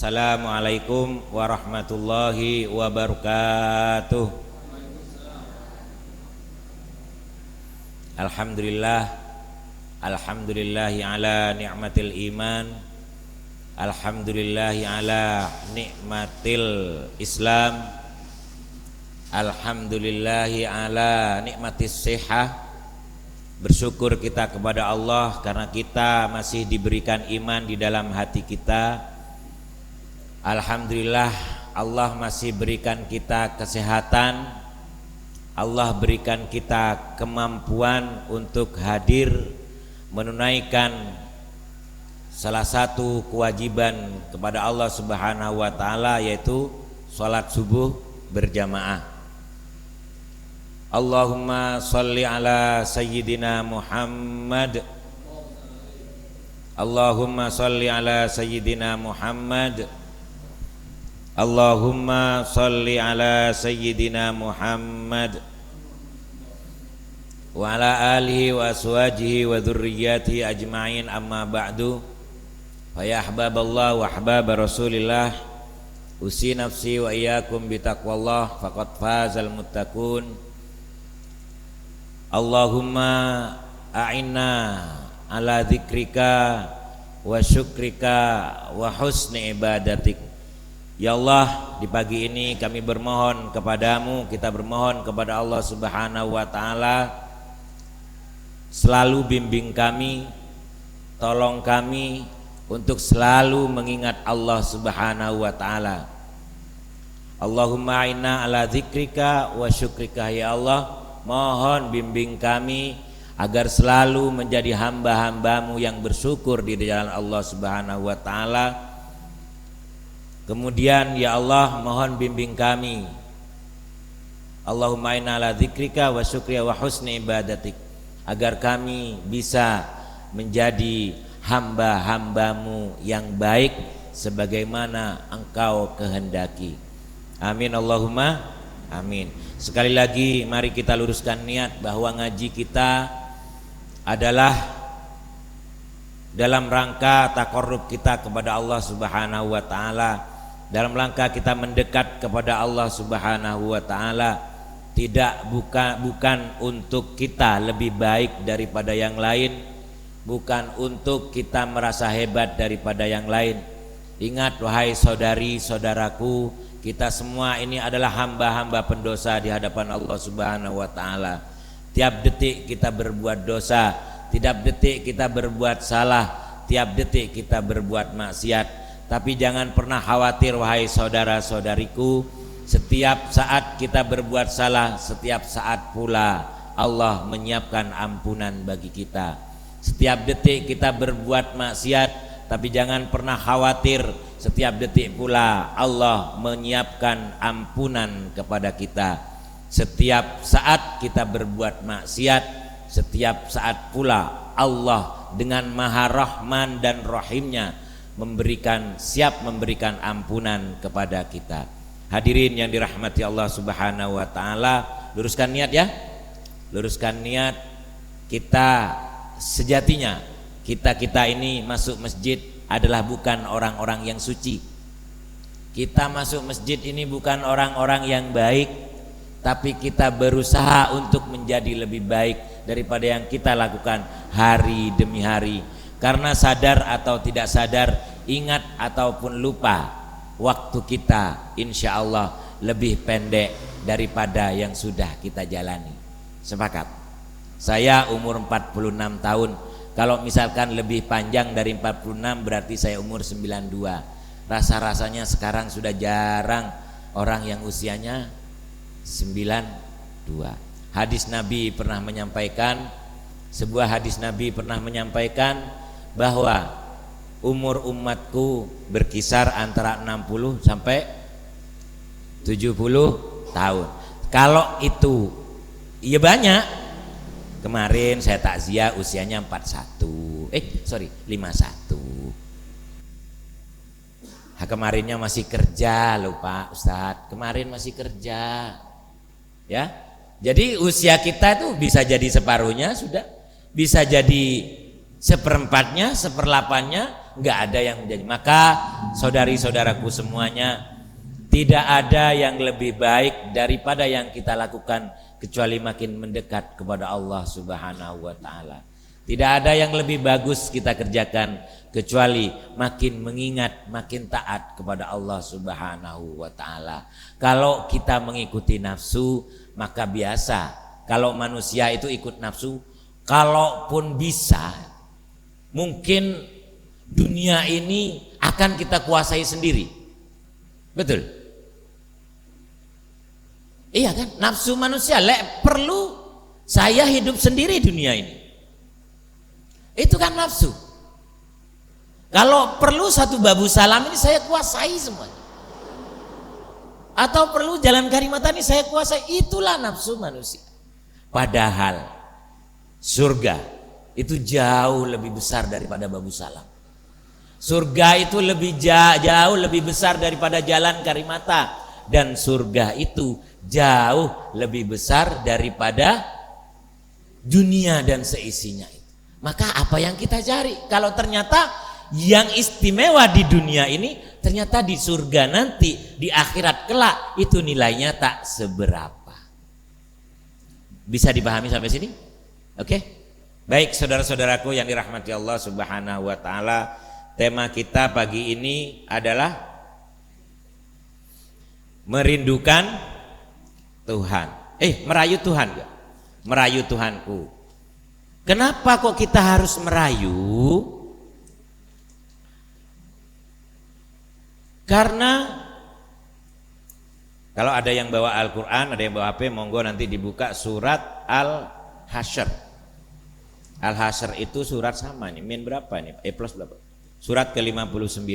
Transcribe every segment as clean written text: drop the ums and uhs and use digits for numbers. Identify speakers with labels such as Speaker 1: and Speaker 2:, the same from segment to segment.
Speaker 1: Assalamualaikum warahmatullahi wabarakatuh. Alhamdulillah, alhamdulillahi ala ni'matil iman, alhamdulillahi ala nikmatil Islam, alhamdulillahi ala nikmatis sihah. Bersyukur kita kepada Allah karena kita masih diberikan iman di dalam hati kita. Alhamdulillah, Allah masih berikan kita kesehatan, Allah berikan kita kemampuan untuk hadir menunaikan salah satu kewajiban kepada Allah Subhanahu wa taala, yaitu salat subuh berjamaah. Allahumma sholli ala sayyidina Muhammad. Allahumma sholli ala sayyidina Muhammad. Allahumma sholli ala sayyidina Muhammad wa ala alihi wa aswajihi wa dhurriyyatihi ajma'in, amma ba'du. Fa ya ahbaballah wa ahbab Rasulillah, usi nafsi wa iyyakum bitaqwallah, faqad fazal muttaqun. Allahumma a'inna ala dzikrika wa syukrika wa husni ibadatik. Ya Allah, di pagi ini kami bermohon kepadamu, kita bermohon kepada Allah Subhanahu wa taala, selalu bimbing kami, tolong kami untuk selalu mengingat Allah Subhanahu wa taala. Allahumma inna ala dzikrika wa syukrika. Ya Allah, mohon bimbing kami agar selalu menjadi hamba-hambamu yang bersyukur di jalan Allah Subhanahu wa taala. Kemudian ya Allah, mohon bimbing kami, Allahumma inna ala dzikrika wa syukrika wa husni ibadatik, agar kami bisa menjadi hamba-hambamu yang baik sebagaimana engkau kehendaki. Amin Allahumma amin. Sekali lagi mari kita luruskan niat bahwa ngaji kita adalah dalam rangka taqarrub kita kepada Allah Subhanahu wa taala, dalam rangka kita mendekat kepada Allah Subhanahu wa taala, bukan untuk kita lebih baik daripada yang lain, bukan untuk kita merasa hebat daripada yang lain. Ingat wahai saudari-saudaraku, kita semua ini adalah hamba-hamba pendosa di hadapan Allah Subhanahu wa taala. Tiap detik kita berbuat dosa, tiap detik kita berbuat salah, tiap detik kita berbuat maksiat. Tapi jangan pernah khawatir wahai saudara-saudariku, setiap saat kita berbuat salah, setiap saat pula Allah menyiapkan ampunan bagi kita. Setiap detik kita berbuat maksiat, tapi jangan pernah khawatir, setiap detik pula Allah menyiapkan ampunan kepada kita. Setiap saat kita berbuat maksiat, setiap saat pula Allah dengan Maha Rahman dan Rahimnya siap memberikan ampunan kepada kita. Hadirin yang dirahmati Allah Subhanahu wa taala, luruskan niat ya. Luruskan niat. Kita sejatinya kita ini masuk masjid adalah bukan orang-orang yang suci. Kita masuk masjid ini bukan orang-orang yang baik, tapi kita berusaha untuk menjadi lebih baik daripada yang kita lakukan hari demi hari. Karena sadar atau tidak sadar, ingat ataupun lupa, waktu kita insya Allah lebih pendek daripada yang sudah kita jalani. Sepakat? Saya umur 46 tahun. Kalau misalkan lebih panjang dari 46 berarti saya umur 92. Rasa-rasanya sekarang sudah jarang orang yang usianya 92. Hadis Nabi pernah menyampaikan, sebuah hadis Nabi pernah menyampaikan bahwa umur umatku berkisar antara 60 sampai 70 tahun. Kalau itu iya banyak. Kemarin saya takziah usianya 51. 51. Kemarinnya masih kerja loh Pak Ustadz. Kemarin masih kerja. Ya. Jadi usia kita itu bisa jadi separuhnya sudah, bisa jadi seperempatnya, seperlapannya, nggak ada yang menjadi. Maka saudari-saudaraku semuanya, tidak ada yang lebih baik daripada yang kita lakukan kecuali makin mendekat kepada Allah Subhanahu wa taala. Tidak ada yang lebih bagus kita kerjakan kecuali makin mengingat, makin taat kepada Allah Subhanahu wa taala. Kalau kita mengikuti nafsu, maka biasa. Kalau manusia itu ikut nafsu, kalaupun bisa, mungkin dunia ini akan kita kuasai sendiri. Betul? Iya kan? Nafsu manusia, perlu saya hidup sendiri dunia ini. Itu kan nafsu. Kalau perlu satu babu salam ini saya kuasai semuanya. Atau perlu jalan karimatan ini saya kuasai. Itulah nafsu manusia. Padahal surga itu jauh lebih besar daripada babu salam. Surga itu jauh lebih besar daripada jalan karimata. Dan surga itu jauh lebih besar daripada dunia dan seisinya itu. Maka apa yang kita cari? Kalau ternyata yang istimewa di dunia ini, ternyata di surga nanti, di akhirat kelak, itu nilainya tak seberapa. Bisa dipahami sampai sini? Oke? Baik saudara-saudaraku yang dirahmati Allah Subhanahu wa taala, tema kita pagi ini adalah merindukan Tuhan. Merayu Tuhan ya? Merayu Tuhanku. Kenapa kok kita harus merayu? Karena kalau ada yang bawa Al-Quran, ada yang bawa HP, monggo nanti dibuka surat Al-Hasyr. Al-Hasyr itu surat sama nih, min berapa nih? Plus berapa? Surat ke-59.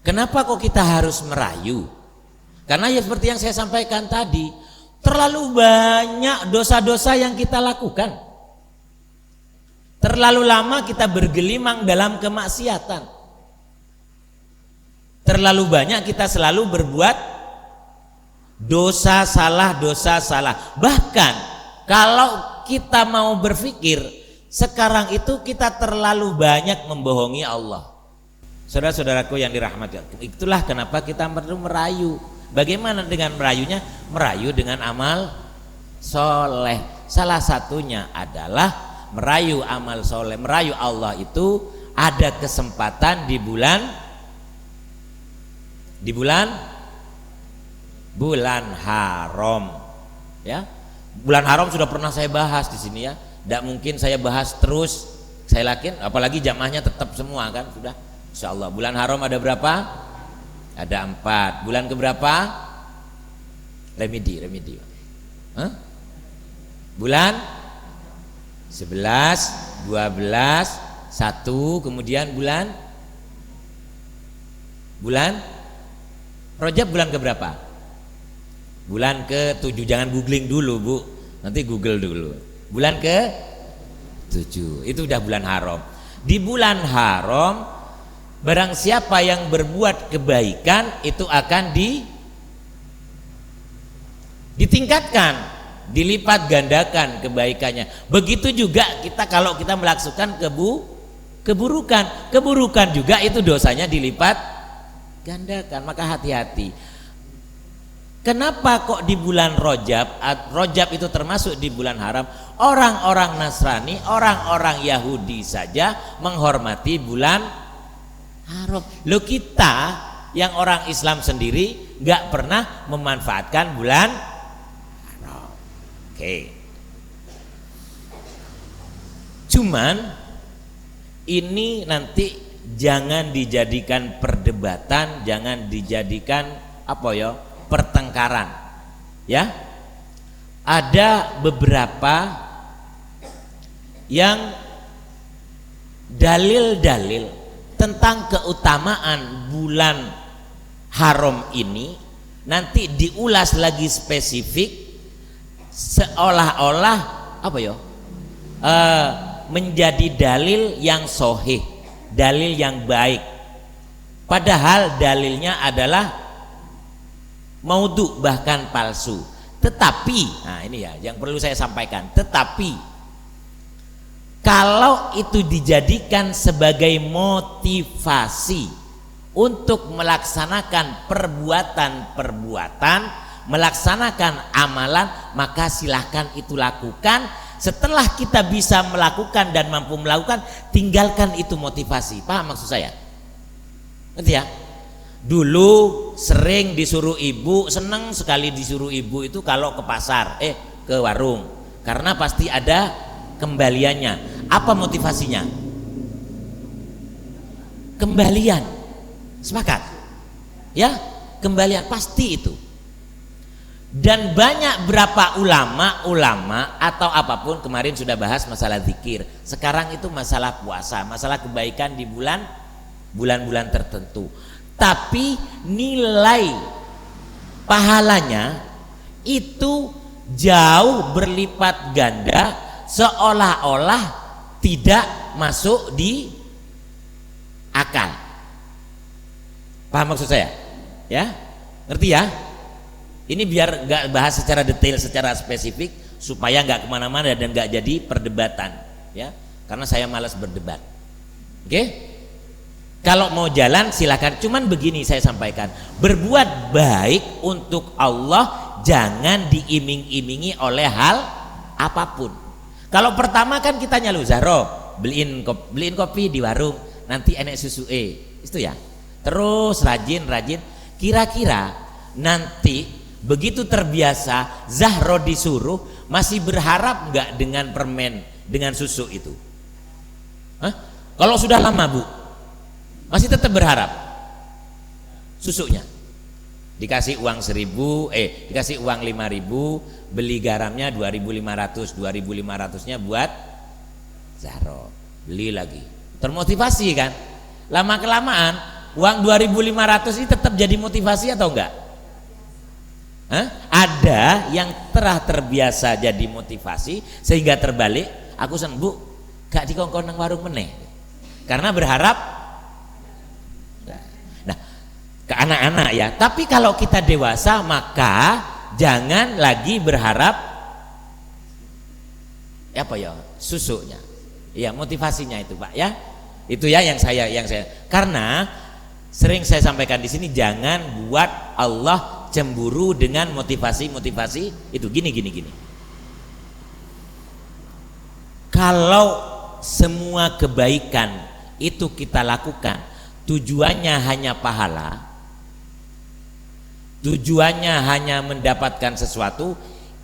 Speaker 1: Kenapa kok kita harus merayu? Karena ya seperti yang saya sampaikan tadi, terlalu banyak dosa-dosa yang kita lakukan. Terlalu lama kita bergelimang dalam kemaksiatan. Terlalu banyak kita selalu berbuat dosa salah. Bahkan kalau kita mau berpikir, sekarang itu kita terlalu banyak membohongi Allah. Saudara-saudaraku yang dirahmati Allah, itulah kenapa kita perlu merayu. Bagaimana dengan merayunya? Merayu dengan amal soleh. Salah satunya adalah merayu amal soleh. Merayu Allah itu ada kesempatan di bulan haram. Ya, bulan haram sudah pernah saya bahas di sini ya. Tidak mungkin saya bahas terus. Saya yakin, apalagi jamaahnya tetap semua kan sudah. Insya Allah. Bulan haram ada berapa? Ada 4. Bulan keberapa? Remedi. Bulan 11, 12, 1, kemudian bulan Rajab bulan keberapa? Bulan ke-7. Jangan googling dulu Bu, nanti google dulu. Bulan ke-7 itu udah bulan haram. Di bulan haram, barang siapa yang berbuat kebaikan itu akan ditingkatkan, dilipat gandakan kebaikannya. Begitu juga kita kalau kita melakukan keburukan juga itu dosanya dilipat gandakan. Maka hati-hati. Kenapa kok di bulan Rajab itu termasuk di bulan haram? Orang-orang Nasrani, orang-orang Yahudi saja menghormati bulan haram. Lo kita yang orang Islam sendiri nggak pernah memanfaatkan bulan haram. Oke. Cuman ini nanti jangan dijadikan perdebatan, jangan dijadikan pertengkaran. Ya. Ada beberapa yang dalil-dalil tentang keutamaan bulan haram ini nanti diulas lagi spesifik seolah-olah menjadi dalil yang sahih, dalil yang baik, padahal dalilnya adalah maudhu, bahkan palsu. Tetapi, nah ini ya yang perlu saya sampaikan, tetapi Kalau itu dijadikan sebagai motivasi untuk melaksanakan perbuatan-perbuatan, melaksanakan amalan, maka silahkan itu lakukan. Setelah kita bisa melakukan dan mampu melakukan, tinggalkan itu motivasi. Paham maksud saya? Ngerti ya? Dulu sering disuruh ibu, seneng sekali disuruh ibu itu kalau ke pasar, ke warung, karena pasti ada kembaliannya. Apa motivasinya? Kembalian. Sepakat? Ya, kembalian pasti itu. Dan banyak berapa ulama atau apapun, kemarin sudah bahas masalah zikir. Sekarang itu masalah puasa, masalah kebaikan di bulan-bulan tertentu. Tapi nilai pahalanya itu jauh berlipat ganda, seolah-olah tidak masuk di akal. Paham maksud saya? Ya, ngerti ya? Ini biar nggak bahas secara detail, secara spesifik, supaya nggak kemana-mana dan nggak jadi perdebatan, ya. Karena saya malas berdebat. Oke? Kalau mau jalan silakan. Cuman begini saya sampaikan, berbuat baik untuk Allah jangan diiming-imingi oleh hal apapun. Kalau pertama kan kita nyalu, Zahro beliin kopi di warung, nanti enek susu itu ya. Terus rajin, kira-kira nanti begitu terbiasa Zahro disuruh, masih berharap nggak dengan permen, dengan susu itu? Hah? Kalau sudah lama Bu, masih tetap berharap susunya? Dikasih uang 1.000, dikasih uang 5.000, beli garamnya 2.500, 2.500-nya buat Zahro, beli lagi, termotivasi kan? Lama kelamaan uang 2.500 ini tetap jadi motivasi atau enggak? Hah? Ada yang terbiasa jadi motivasi sehingga terbalik, aku Bu, gak dikongkon nang warung meneh, karena berharap. Nah, ke anak-anak ya. Tapi kalau kita dewasa maka jangan lagi berharap apa ya, susunya. Ya, motivasinya itu Pak ya. Itu ya yang saya karena sering saya sampaikan di sini, jangan buat Allah cemburu dengan motivasi itu gini. Kalau semua kebaikan itu kita lakukan tujuannya hanya pahala, tujuannya hanya mendapatkan sesuatu,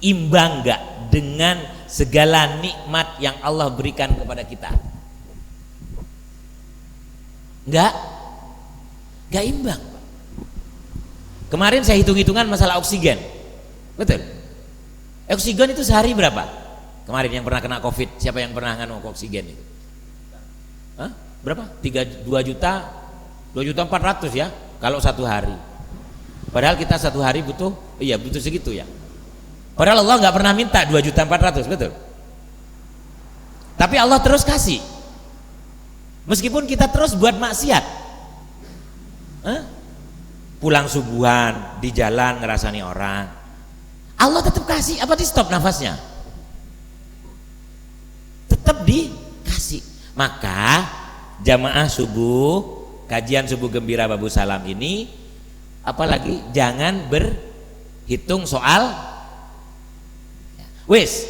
Speaker 1: imbang enggak dengan segala nikmat yang Allah berikan kepada kita? Enggak imbang. Kemarin saya hitung-hitungan masalah oksigen, betul? Oksigen itu sehari berapa? Kemarin yang pernah kena COVID, siapa yang pernah nganu oksigen itu? Hah? Berapa? 2.400.000 ya kalau satu hari. Padahal kita satu hari butuh segitu ya. Padahal Allah nggak pernah minta 2.400.000, betul? Tapi Allah terus kasih, meskipun kita terus buat maksiat. Pulang subuhan di jalan ngerasani orang, Allah tetap kasih. Apa di stop nafasnya? Tetap dikasih. Maka jamaah subuh, kajian subuh gembira Babu Salam ini, apalagi jangan berhitung soal wis,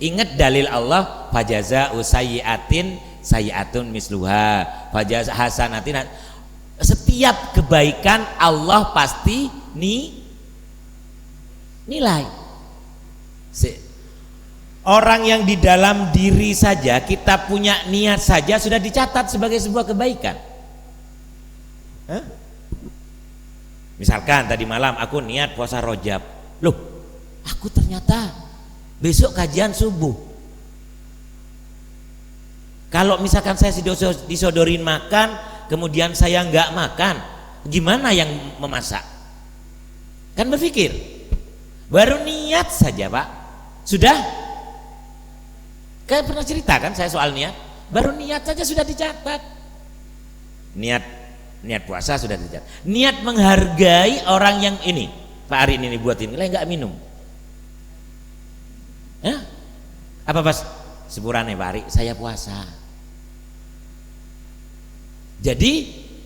Speaker 1: ingat dalil Allah, fajaza'u sayyi'atin sayyi'atun misluha, fajaza'u hasanatin. Setiap kebaikan Allah pasti nilai. Orang yang di dalam diri saja, kita punya niat saja sudah dicatat sebagai sebuah kebaikan. Misalkan tadi malam aku niat puasa Rojab, loh aku ternyata besok kajian subuh. Kalau misalkan saya disodorin makan, kemudian saya nggak makan, gimana yang memasak? Kan berpikir, baru niat saja Pak, sudah. Kayak pernah cerita kan saya soal niat, baru niat saja sudah dicatat. Niat puasa sudah dicatat. Niat menghargai orang yang ini, Pak Ari ini buatin, nggak minum. Apa pas sepurane Pak, saya puasa. Jadi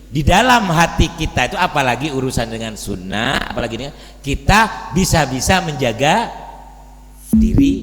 Speaker 1: di dalam hati kita itu, apalagi urusan dengan sunnah, apalagi kita bisa-bisa menjaga diri